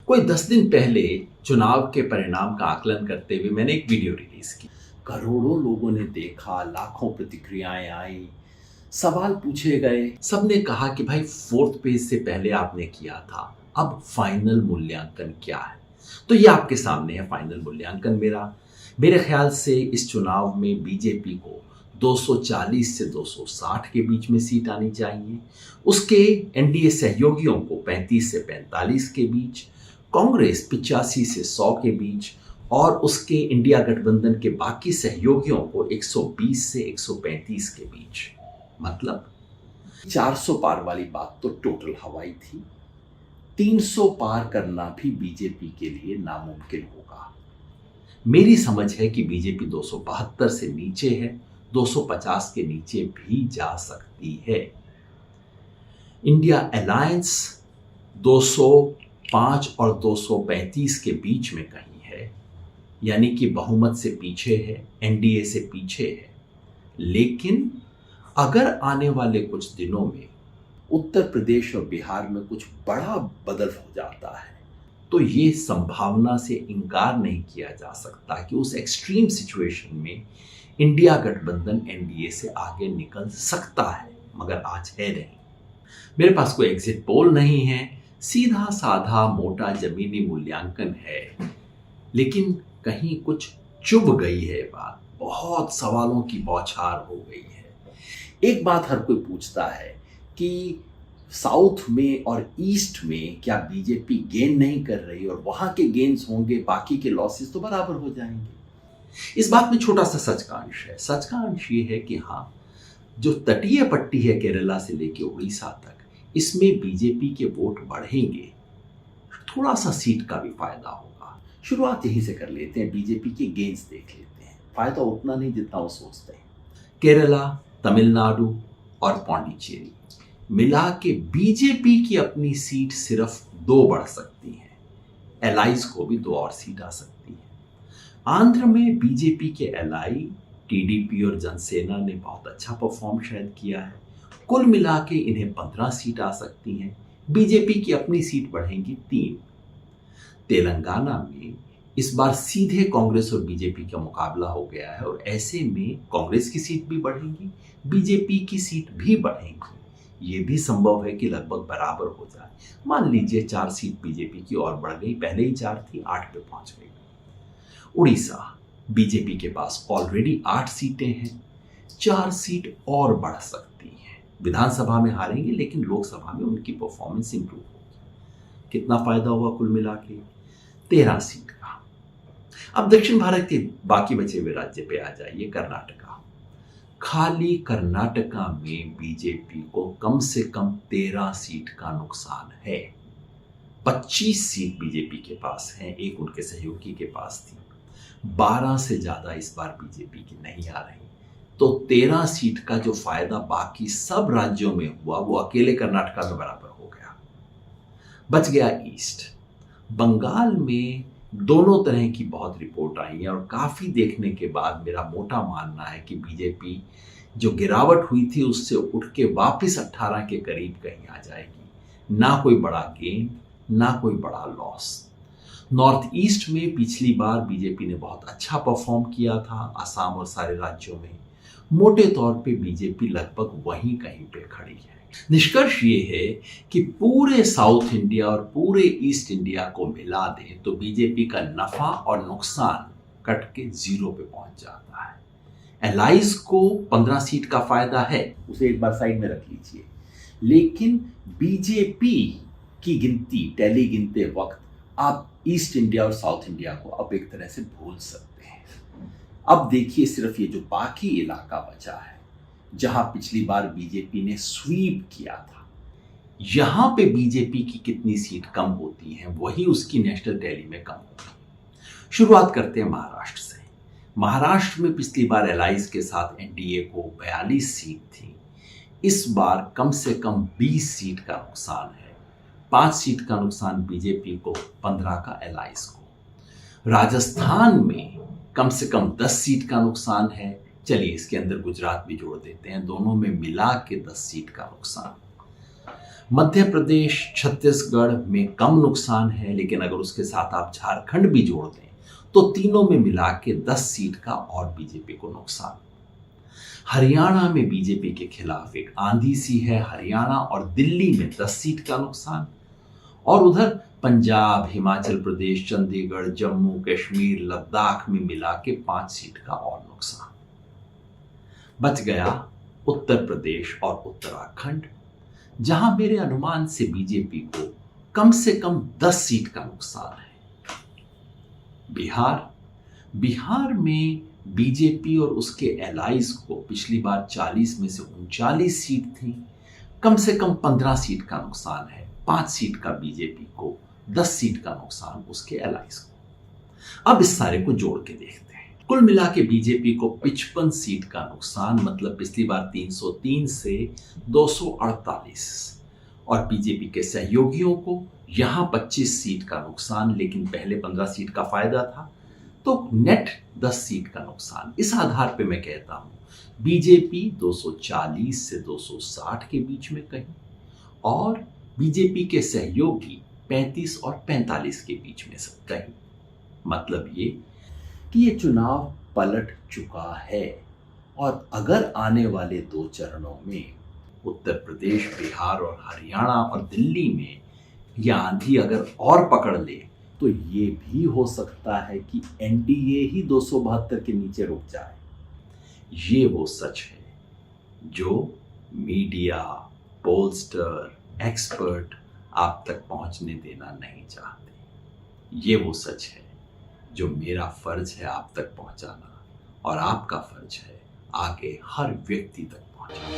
कोई 10 दिन पहले चुनाव के परिणाम का आकलन करते हुए मैंने एक वीडियो रिलीज की। करोड़ों लोगों ने देखा, लाखों प्रतिक्रियाएं आई, सवाल पूछे गए। सबने कहा कि भाई फोर्थ पेज से पहले आपने किया था, अब फाइनल मूल्यांकन क्या है? तो ये आपके सामने है फाइनल मूल्यांकन मेरा। मेरे ख्याल से इस चुनाव में बीजेपी को 240 से 260 के बीच में सीट आनी चाहिए। उसके एनडीए सहयोगियों को 35 से 45 के बीच, कांग्रेस 85 से 100 के बीच और उसके इंडिया गठबंधन के बाकी सहयोगियों को 120 से 135 के बीच। मतलब 400 पार वाली बात तो टोटल हवाई थी। 300 पार करना भी बीजेपी के लिए नामुमकिन होगा। मेरी समझ है कि बीजेपी 272 से नीचे है, 250 के नीचे भी जा सकती है। इंडिया अलायंस 205 और 235 के बीच में कहीं है, यानी कि बहुमत से पीछे है, एनडीए से पीछे है। लेकिन अगर आने वाले कुछ दिनों में उत्तर प्रदेश और बिहार में कुछ बड़ा बदल हो जाता है तो ये संभावना से इनकार नहीं किया जा सकता कि उस एक्सट्रीम सिचुएशन में इंडिया गठबंधन एनडीए से आगे निकल सकता है, मगर आज है नहीं। मेरे पास कोई एग्जिट पोल नहीं है, सीधा साधा मोटा जमीनी मूल्यांकन है, लेकिन कहीं कुछ चुभ गई है बात, बहुत सवालों की बौछार हो गई है। एक बात हर कोई पूछता है कि साउथ में और ईस्ट में क्या बीजेपी गेन नहीं कर रही, और वहां के गेन्स होंगे, बाकी के लॉसेस तो बराबर हो जाएंगे। इस बात में छोटा सा सच का अंश है। सच का अंश ये है कि हाँ, जो तटीय पट्टी है केरला से लेकर उड़ीसा तक, इसमें बीजेपी के वोट बढ़ेंगे, थोड़ा सा सीट का भी फायदा होगा। शुरुआत यहीं से कर लेते हैं, बीजेपी के गेन्स देख लेते हैं। फायदा उतना नहीं जितना वो सोचते हैं। केरला, तमिलनाडु और पौंडीचेरी मिला के बीजेपी की अपनी सीट सिर्फ 2 बढ़ सकती है। एलाइज को भी 2 और सीट आ सकती है। आंध्र में बीजेपी के एलाई टीडीपी और जनसेना ने बहुत अच्छा परफॉर्म शायद किया है। कुल मिला के इन्हें 15 सीट आ सकती हैं। बीजेपी की अपनी सीट बढ़ेंगी 3। तेलंगाना में इस बार सीधे कांग्रेस और बीजेपी का मुकाबला हो गया है, और ऐसे में कांग्रेस की सीट भी बढ़ेंगी, बीजेपी की सीट भी बढ़ेंगी। ये भी संभव है कि लगभग बराबर हो जाए। मान लीजिए 4 सीट बीजेपी की और बढ़ गई, पहले ही 4 थी, 8 पे पहुंच गई। उड़ीसा, बीजेपी के पास ऑलरेडी 8 सीटें हैं, 4 सीट और बढ़ सकती हैं। विधानसभा में हारेंगे, लेकिन लोकसभा में उनकी परफॉर्मेंस इंप्रूव होगी। कितना फायदा हुआ कुल मिला के? 13 सीट का। अब दक्षिण भारत के बाकी बचे हुए राज्य पे आ जाइए। कर्नाटका, खाली कर्नाटका में बीजेपी को कम से कम 13 सीट का नुकसान है। 25 सीट बीजेपी के पास है, एक उनके सहयोगी के पास थी। 12 से ज्यादा इस बार बीजेपी की नहीं आ रही, तो 13 सीट का जो फायदा बाकी सब राज्यों में हुआ वो अकेले कर्नाटका में बराबर हो गया। बच गया ईस्ट। बंगाल में दोनों तरह की बहुत रिपोर्ट आई है, और काफी देखने के बाद मेरा मोटा मानना है कि बीजेपी जो गिरावट हुई थी उससे उठ के वापस 18 के करीब कहीं आ जाएगी। ना कोई बड़ा गेन, ना कोई बड़ा लॉस। नॉर्थ ईस्ट में पिछली बार बीजेपी ने बहुत अच्छा परफॉर्म किया था, असम और सारे राज्यों में। मोटे तौर पे बीजेपी लगभग वहीं कहीं पे खड़ी है। निष्कर्ष ये है कि पूरे साउथ इंडिया और पूरे ईस्ट इंडिया को मिला दें तो बीजेपी का नफा और नुकसान कट के 0 पे पहुंच जाता है। एलाइज को 15 सीट का फायदा है, उसे एक बार साइड में रख लीजिए। लेकिन बीजेपी की गिनती, टैली गिनते वक्त आप ईस्ट इंडिया और साउथ इंडिया को अब एक तरह से भूल सकते हैं। अब देखिए सिर्फ ये जो बाकी इलाका बचा है, जहां पिछली बार बीजेपी ने स्वीप किया था, यहां पे बीजेपी की कितनी सीट कम होती है, वही उसकी नेशनल टैली में कम होती है। शुरुआत करते हैं महाराष्ट्र से। महाराष्ट्र में पिछली बार एलाइज के साथ एनडीए को 42 सीट थी। इस बार कम से कम 20 सीट का नुकसान है। 5 सीट का नुकसान बीजेपी को, 15 का एलाइज को। राजस्थान में कम से कम 10 सीट का नुकसान है। चलिए इसके अंदर गुजरात भी जोड़ देते हैं, दोनों में मिला के 10 सीट का नुकसान। मध्य प्रदेश छत्तीसगढ़ में कम नुकसान है, लेकिन अगर उसके साथ आप झारखंड भी जोड़ दें तो तीनों में मिला के 10 सीट का और बीजेपी को नुकसान। हरियाणा में बीजेपी के खिलाफ एक आंधी सी है, हरियाणा और दिल्ली में 10 सीट का नुकसान, और उधर पंजाब, हिमाचल प्रदेश, चंडीगढ़, जम्मू कश्मीर, लद्दाख में मिला के 5 सीट का और नुकसान। बच गया उत्तर प्रदेश और उत्तराखंड, जहां मेरे अनुमान से बीजेपी को कम से कम 10 सीट का नुकसान है। बिहार में बीजेपी और उसके एलाइज को पिछली बार 40 में से 39 सीट थी, कम से कम 15 सीट का नुकसान है। 5 सीट का बीजेपी को, 10 सीट का नुकसान उसके एलाइज को। अब इस सारे को जोड़ के देखते हैं। कुल मिला के बीजेपी को 55 सीट का नुकसान, मतलब पिछली बार 303 से 248, और बीजेपी के सहयोगियों को यहां 25 सीट का नुकसान, लेकिन पहले 15 सीट का फायदा था, तो नेट 10 सीट का नुकसान। इस आधार पे मैं कहता हूं बीजेपी 240 से 260 के बीच में कहीं, और बीजेपी के सहयोगी 35 और 45 के बीच में कहीं। मतलब ये कि ये चुनाव पलट चुका है, और अगर आने वाले 2 चरणों में उत्तर प्रदेश, बिहार और हरियाणा और दिल्ली में यह आंधी अगर और पकड़ ले, तो ये भी हो सकता है कि एनडीए ही 272 के नीचे रुक जाए। ये वो सच है जो मीडिया, पोलस्टर, एक्सपर्ट आप तक पहुंचने देना नहीं चाहते। ये वो सच है जो मेरा फर्ज है आप तक पहुंचाना, और आपका फर्ज है आगे हर व्यक्ति तक पहुंचाना।